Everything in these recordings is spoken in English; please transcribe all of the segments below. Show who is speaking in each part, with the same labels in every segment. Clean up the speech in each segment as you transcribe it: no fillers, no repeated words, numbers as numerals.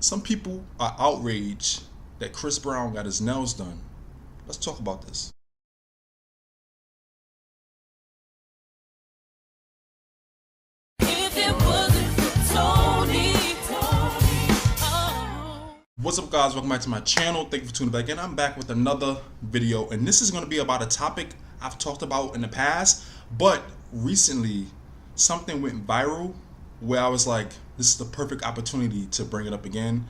Speaker 1: Some people are outraged that Chris Brown got his nails done. Let's talk about this. What's up, guys? Welcome back to my channel. Thank you for tuning back in. I'm back with another video, and this is going to be about a topic I've talked about in the past, but recently something went viral where I was like, this is the perfect opportunity to bring it up again.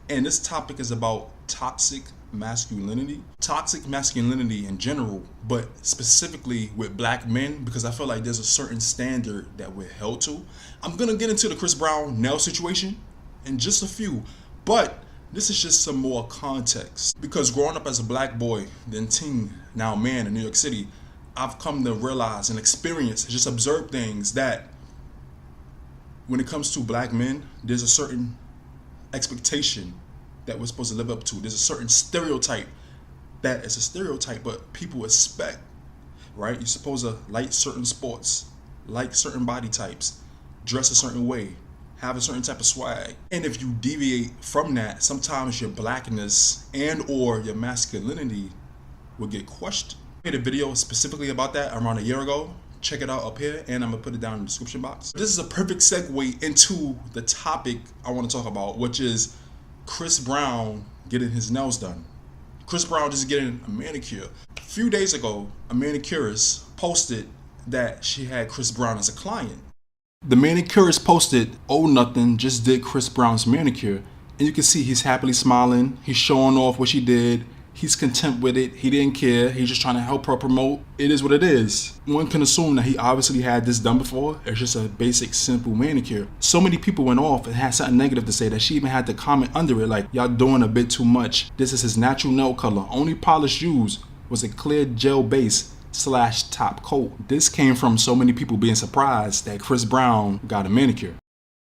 Speaker 1: And this topic is about toxic masculinity. Toxic masculinity in general, but specifically with black men, because I feel like there's a certain standard that we're held to. I'm going to get into the Chris Brown nail situation in just a few, but this is just some more context, because growing up as a black boy, then teen, now man in New York City, I've come to realize and experience, just observe things that when it comes to black men, there's a certain expectation that we're supposed to live up to. There's a certain stereotype that is a stereotype, but people expect, right? You're supposed to like certain sports, like certain body types, dress a certain way, have a certain type of swag. And if you deviate from that, sometimes your blackness and or your masculinity will get questioned. I made a video specifically about that around a year ago. Check it out up here, and I'm gonna put it down in the description box. This is a perfect segue into the topic I want to talk about, which is Chris Brown getting his nails done. Chris Brown just getting a manicure. A few days ago, a manicurist posted that she had Chris Brown as a client. The manicurist posted, "Oh, nothing, just did Chris Brown's manicure." And you can see he's happily smiling. He's showing off what she did. He's content with it. He didn't care. He's just trying to help her promote. It is what it is. One can assume that he obviously had this done before. It's just a basic, simple manicure. So many people went off and had something negative to say that she even had to comment under it like, "Y'all doing a bit too much. This is his natural nail color. Only polish used was a clear gel base / top coat." This came from so many people being surprised that Chris Brown got a manicure.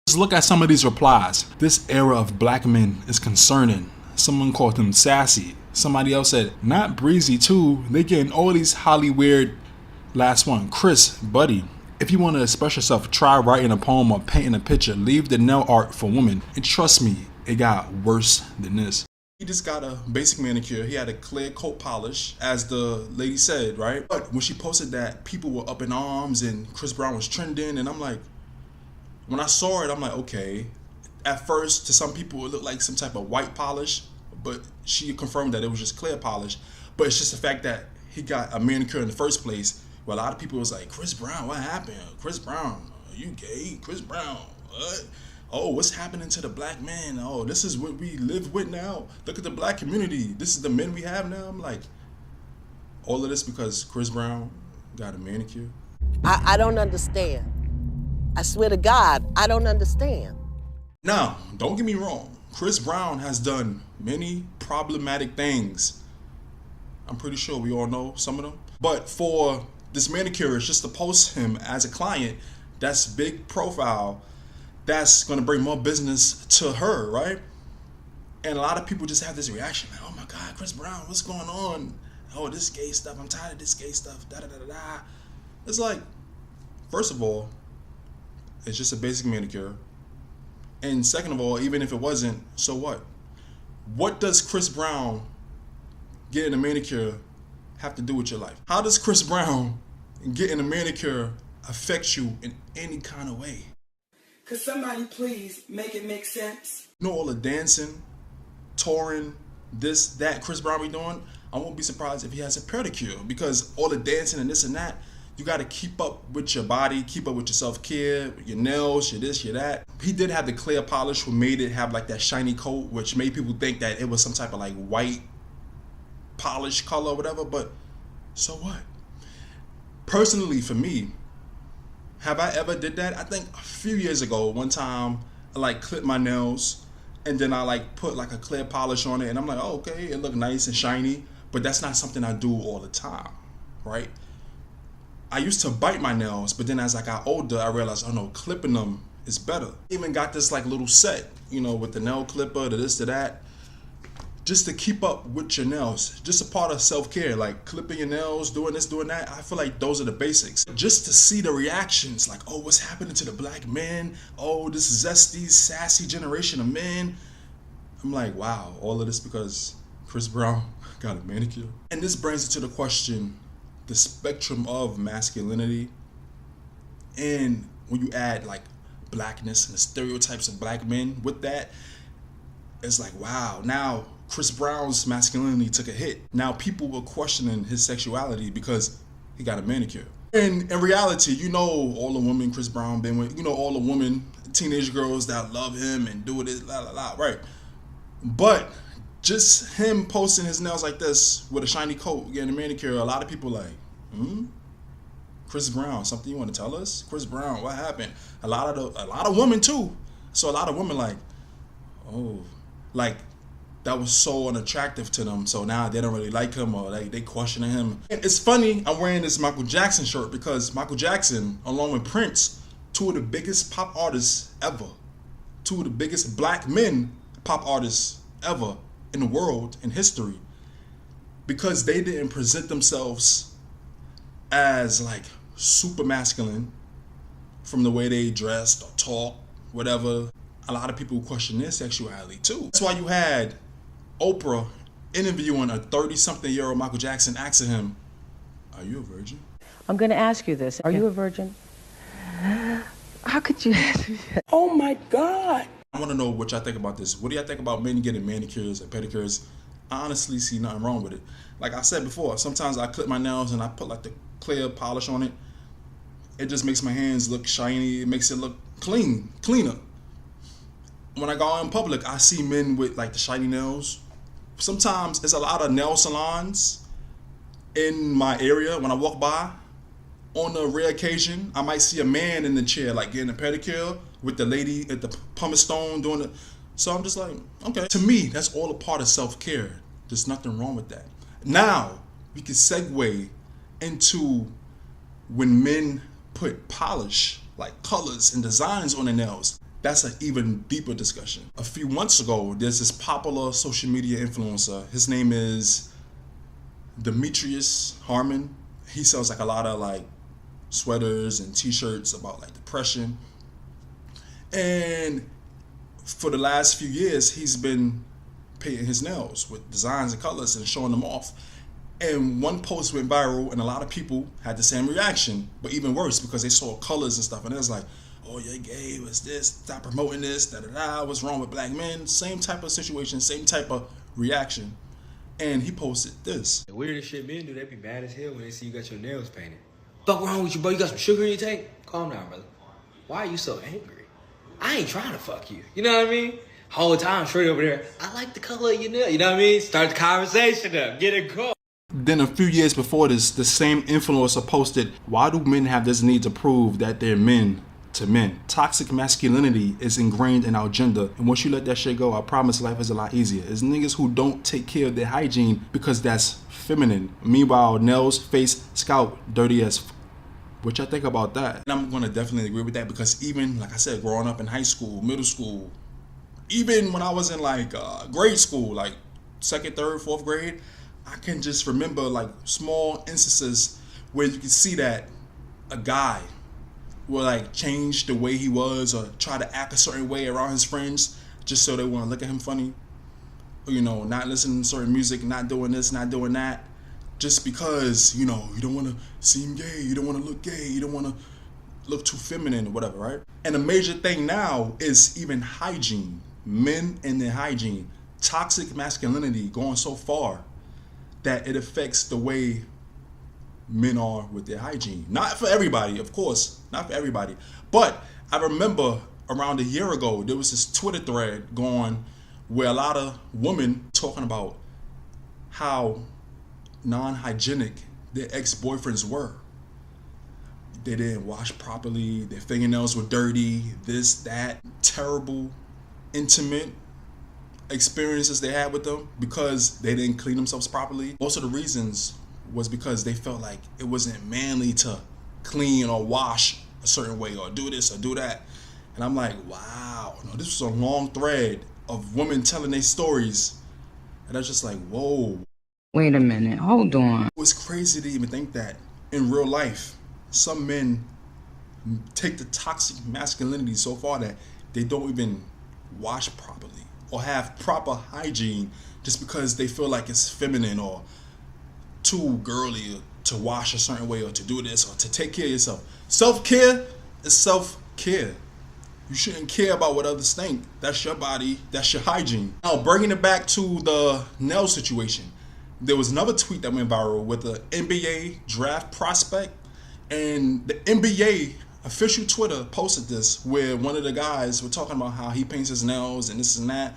Speaker 1: Let's look at some of these replies. "This era of black men is concerning." Someone called him sassy. Somebody else said, "Not breezy too. They getting all these Hollywood." Last one, "Chris, buddy, if you want to express yourself, try writing a poem or painting a picture. Leave the nail art for women. And trust me, it got worse than this." He just got a basic manicure. He had a clear coat polish, as the lady said, right? But when she posted that, people were up in arms and Chris Brown was trending. And I'm like, when I saw it, I'm like, okay. At first, to some people, it looked like some type of white polish, but she confirmed that it was just clear polish. But it's just the fact that he got a manicure in the first place, where a lot of people was like, "Chris Brown, what happened? Chris Brown, are you gay? Chris Brown, what? Oh, what's happening to the black man? Oh, this is what we live with now. Look at the black community. This is the men we have now." I'm like, all of this because Chris Brown got a manicure?
Speaker 2: I don't understand. I swear to God, I don't understand.
Speaker 1: Now, don't get me wrong. Chris Brown has done many problematic things. I'm pretty sure we all know some of them. But for this manicurist just to post him as a client, that's big profile. That's going to bring more business to her, right? And a lot of people just have this reaction, like, "Oh my God, Chris Brown, what's going on? Oh, this gay stuff. I'm tired of this gay stuff. Da da da da da." It's like, first of all, it's just a basic manicure. And second of all, even if it wasn't, so what? What does Chris Brown getting a manicure have to do with your life? How does Chris Brown getting a manicure affect you in any kind of way?
Speaker 3: Could somebody please make it make sense?
Speaker 1: You know, all the dancing, touring, this, that Chris Brown be doing, I won't be surprised if he has a pedicure, because all the dancing and this and that, you got to keep up with your body, keep up with your self-care, your nails, your this, your that. He did have the clear polish, which made it have like that shiny coat, which made people think that it was some type of like white polish color or whatever, but so what? Personally, for me, have I ever did that? I think a few years ago, one time, I like clipped my nails and then I like put like a clear polish on it, and I'm like, oh, okay, it looked nice and shiny, but that's not something I do all the time, right? I used to bite my nails, but then as I got older, I realized, oh no, clipping them is better. Even got this like little set, you know, with the nail clipper, to this, to that, just to keep up with your nails. Just a part of self-care, like clipping your nails, doing this, doing that. I feel like those are the basics. Just to see the reactions, like, oh, what's happening to the black men? Oh, this zesty, sassy generation of men. I'm like, wow, all of this because Chris Brown got a manicure. And this brings it to the question, the spectrum of masculinity. And when you add like blackness and the stereotypes of black men with that, it's like, wow, now Chris Brown's masculinity took a hit. Now people were questioning his sexuality because he got a manicure. And in reality, you know all the women Chris Brown been with, you know all the women, teenage girls that love him and do this, la la la, right? But just him posting his nails like this with a shiny coat, getting a manicure, a lot of people like, Chris Brown, something you want to tell us? Chris Brown, what happened? A lot of women too. So a lot of women like, oh, like that was so unattractive to them. So now they don't really like him, or they questioning him. And it's funny, I'm wearing this Michael Jackson shirt because Michael Jackson, along with Prince, two of the biggest pop artists ever, two of the biggest black men pop artists ever in the world, in history, because they didn't present themselves as like super masculine from the way they dressed or talk, whatever. A lot of people question their sexuality too. That's why you had Oprah interviewing a 30-something-year-old Michael Jackson, asking him, are you a virgin?
Speaker 4: I'm going to ask you this. Are you a virgin? How could you ask me that?
Speaker 3: Oh my God.
Speaker 1: I want to know what y'all think about this. What do y'all think about men getting manicures and pedicures? I honestly see nothing wrong with it. Like I said before, sometimes I clip my nails and I put like the clear polish on it. It just makes my hands look shiny. It makes it look cleaner. When I go out in public, I see men with like the shiny nails. Sometimes there's a lot of nail salons in my area when I walk by. On a rare occasion, I might see a man in the chair like getting a pedicure with the lady at the pumice stone doing it. So I'm just like, okay. To me, that's all a part of self-care. There's nothing wrong with that. Now, we can segue into when men put polish, like colors and designs on their nails. That's an even deeper discussion. A few months ago, there's this popular social media influencer. His name is Demetrius Harmon. He sells like a lot of like sweaters and t-shirts about like depression. And for the last few years, he's been painting his nails with designs and colors and showing them off. And one post went viral and a lot of people had the same reaction, but even worse because they saw colors and stuff and it was like, oh, you're gay, what's this? Stop promoting this, da-da-da, what's wrong with black men? Same type of situation, same type of reaction. And he posted this.
Speaker 5: The weirdest shit men do, they be mad as hell when they see you got your nails painted. Fuck wrong with you, bro? You got some sugar in your tank? Calm down, brother. Why are you so angry? I ain't trying to fuck you. You know what I mean? Whole time straight over there, I like the color of your nail. You know what I mean? Start the conversation up. Get it going.
Speaker 1: Then a few years before this, the same influencer posted, why do men have this need to prove that they're men to men? Toxic masculinity is ingrained in our gender, and once you let that shit go, I promise life is a lot easier. It's niggas who don't take care of their hygiene because that's feminine. Meanwhile, nails, face, scalp, dirty as what y'all think about that? And I'm gonna definitely agree with that because even, like I said, growing up in high school, middle school, even when I was in like grade school, like 2nd, 3rd, 4th grade, I can just remember like small instances where you can see that a guy will like change the way he was or try to act a certain way around his friends just so they want to look at him funny. Or, you know, not listening to certain music, not doing this, not doing that. Just because, you know, you don't want to seem gay, you don't want to look gay, you don't want to look too feminine or whatever, right? And a major thing now is even hygiene. Men and their hygiene. Toxic masculinity going so far that it affects the way men are with their hygiene. Not for everybody, of course, not for everybody. But I remember around a year ago, there was this Twitter thread going where a lot of women talking about how non-hygienic their ex-boyfriends were. They didn't wash properly, their fingernails were dirty, this, that, terrible, intimate experiences they had with them because they didn't clean themselves properly. Most of the reasons was because they felt like it wasn't manly to clean or wash a certain way or do this or do that. And I'm like, wow, no, this was a long thread of women telling their stories. And I was just like, whoa.
Speaker 4: Wait a minute, hold on.
Speaker 1: It was crazy to even think that in real life, some men take the toxic masculinity so far that they don't even wash properly. or have proper hygiene just because they feel like it's feminine or too girly to wash a certain way or to do this or to take care of yourself. Self-care is self-care. You shouldn't care about what others think. That's your body. That's your hygiene. Now, bringing it back to the nail situation. There was another tweet that went viral with the NBA draft prospect. And the NBA official Twitter posted this where one of the guys were talking about how he paints his nails and this and that.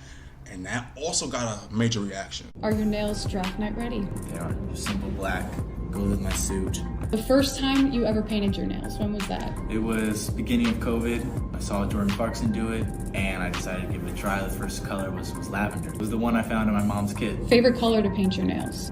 Speaker 1: And that also got a major reaction.
Speaker 6: Are your nails draft night ready?
Speaker 7: They are just simple black. Goes with my suit.
Speaker 6: The first time you ever painted your nails, when was that?
Speaker 7: It was beginning of COVID. I saw Jordan Clarkson do it, and I decided to give it a try. The first color was lavender. It was the one I found in my mom's kit.
Speaker 6: Favorite color to paint your nails?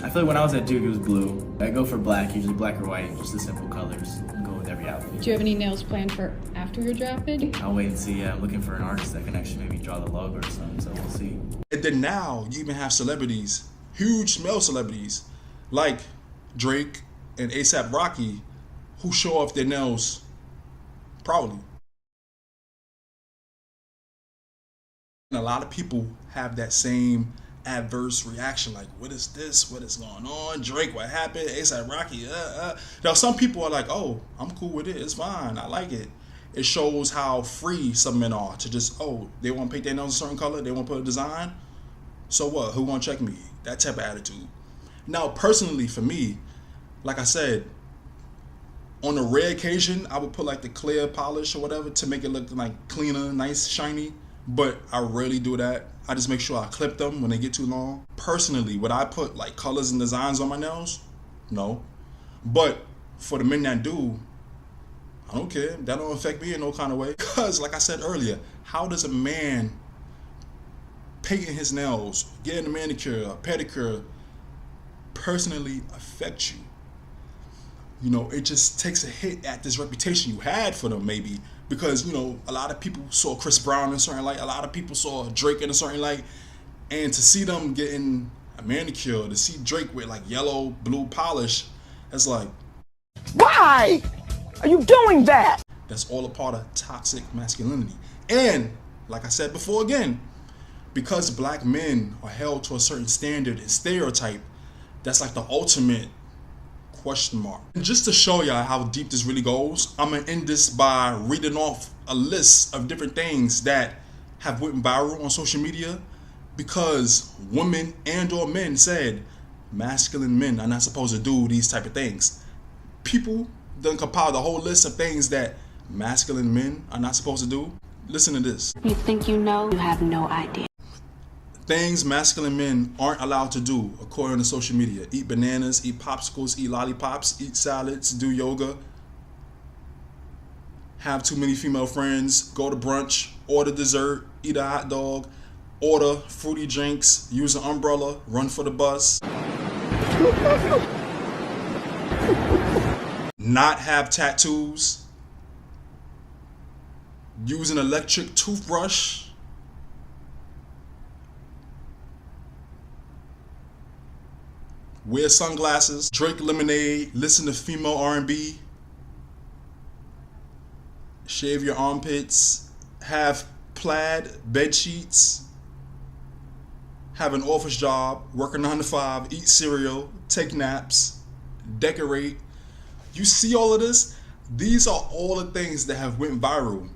Speaker 7: I feel like when I was at Duke, it was blue. I go for black, usually black or white, just the simple colors. I go with every outfit.
Speaker 6: Do you have any nails planned for after you're drafted?
Speaker 7: I'll wait and see. I'm looking for an artist that can actually maybe draw the logo or something, so we'll see.
Speaker 1: And then now you even have celebrities, huge male celebrities, like Drake and A$AP Rocky, who show off their nails proudly. And a lot of people have that same adverse reaction, like, what is this? What is going on? Drake, what happened? A$AP Rocky, Now, some people are like, oh, I'm cool with it. It's fine. I like it. It shows how free some men are to just, oh, they want to paint their nails a certain color. They want to put a design. So what? Who want to check me? That type of attitude. Now, personally, for me, like I said, on a rare occasion, I would put like the clear polish or whatever to make it look like cleaner, nice, shiny. But I rarely do that. I just make sure I clip them when they get too long. Personally, would I put like colors and designs on my nails? No. But for the men that do, I don't care. That don't affect me in no kind of way. Because like I said earlier, how does a man painting his nails, getting a manicure, a pedicure, personally affect you? You know, it just takes a hit at this reputation you had for them, maybe. Because, you know, a lot of people saw Chris Brown in a certain light. A lot of people saw Drake in a certain light. And to see them getting a manicure, to see Drake with like yellow, blue polish, it's like,
Speaker 8: why are you doing that?
Speaker 1: That's all a part of toxic masculinity. And like I said before again, because black men are held to a certain standard and stereotype, that's like the ultimate question mark. And just to show y'all how deep this really goes, I'm gonna end this by reading off a list of different things that have went viral on social media because women and or men said masculine men are not supposed to do these type of things. People done compiled a whole list of things that masculine men are not supposed to do. Listen to this.
Speaker 9: You think you know, you have no idea.
Speaker 1: Things masculine men aren't allowed to do according to social media. Eat bananas, eat popsicles, eat lollipops, eat salads, do yoga, have too many female friends, go to brunch, order dessert, eat a hot dog, order fruity drinks, use an umbrella, run for the bus, not have tattoos, use an electric toothbrush, wear sunglasses, drink lemonade, listen to female R&B, shave your armpits, have plaid bed sheets, have an office job, work a 9 to 5, eat cereal, take naps, decorate. You see all of this? These are all the things that have went viral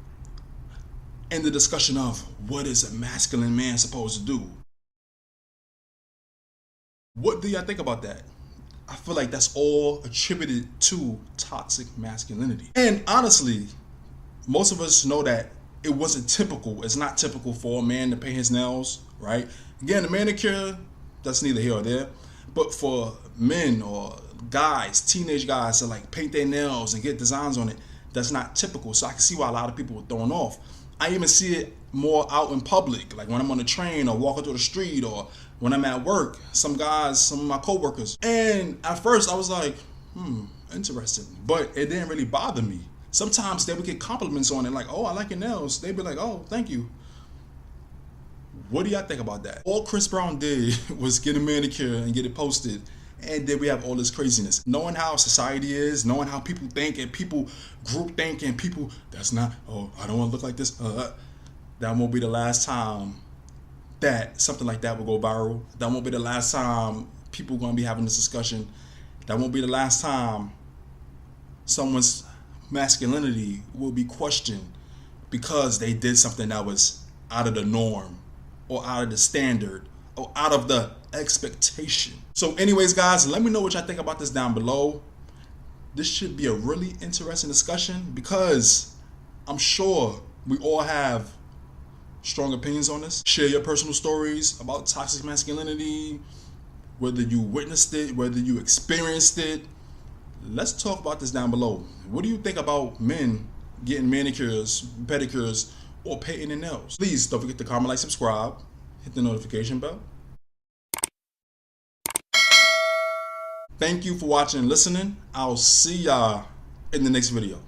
Speaker 1: in the discussion of what is a masculine man supposed to do. What do y'all think about that? I feel like that's all attributed to toxic masculinity. And honestly, most of us know that it wasn't typical. It's not typical for a man to paint his nails, right? Again, the manicure, that's neither here or there. But for men or guys, teenage guys to like paint their nails and get designs on it, that's not typical. So I can see why a lot of people were thrown off. I even see it more out in public, like when I'm on the train or walking through the street or when I'm at work, some guys, some of my coworkers. And at first I was like, interesting. But it didn't really bother me. Sometimes they would get compliments on it, like, oh, I like your nails. They'd be like, oh, thank you. What do y'all think about that? All Chris Brown did was get a manicure and get it posted. And then we have all this craziness. Knowing how society is, knowing how people think and people group think and people, that's not, oh, I don't want to look like this. That won't be the last time that something like that will go viral. That won't be the last time people are going to be having this discussion. That won't be the last time someone's masculinity will be questioned because they did something that was out of the norm or out of the standard or out of the expectation. So anyways, guys, let me know what y'all think about this down below. This should be a really interesting discussion because I'm sure we all have strong opinions on this. Share your personal stories about toxic masculinity, whether you witnessed it, whether you experienced it. Let's talk about this down below. What do you think about men getting manicures, pedicures, or painting their nails? Please don't forget to comment, like, subscribe, hit the notification bell. Thank you for watching and listening. I'll see y'all in the next video.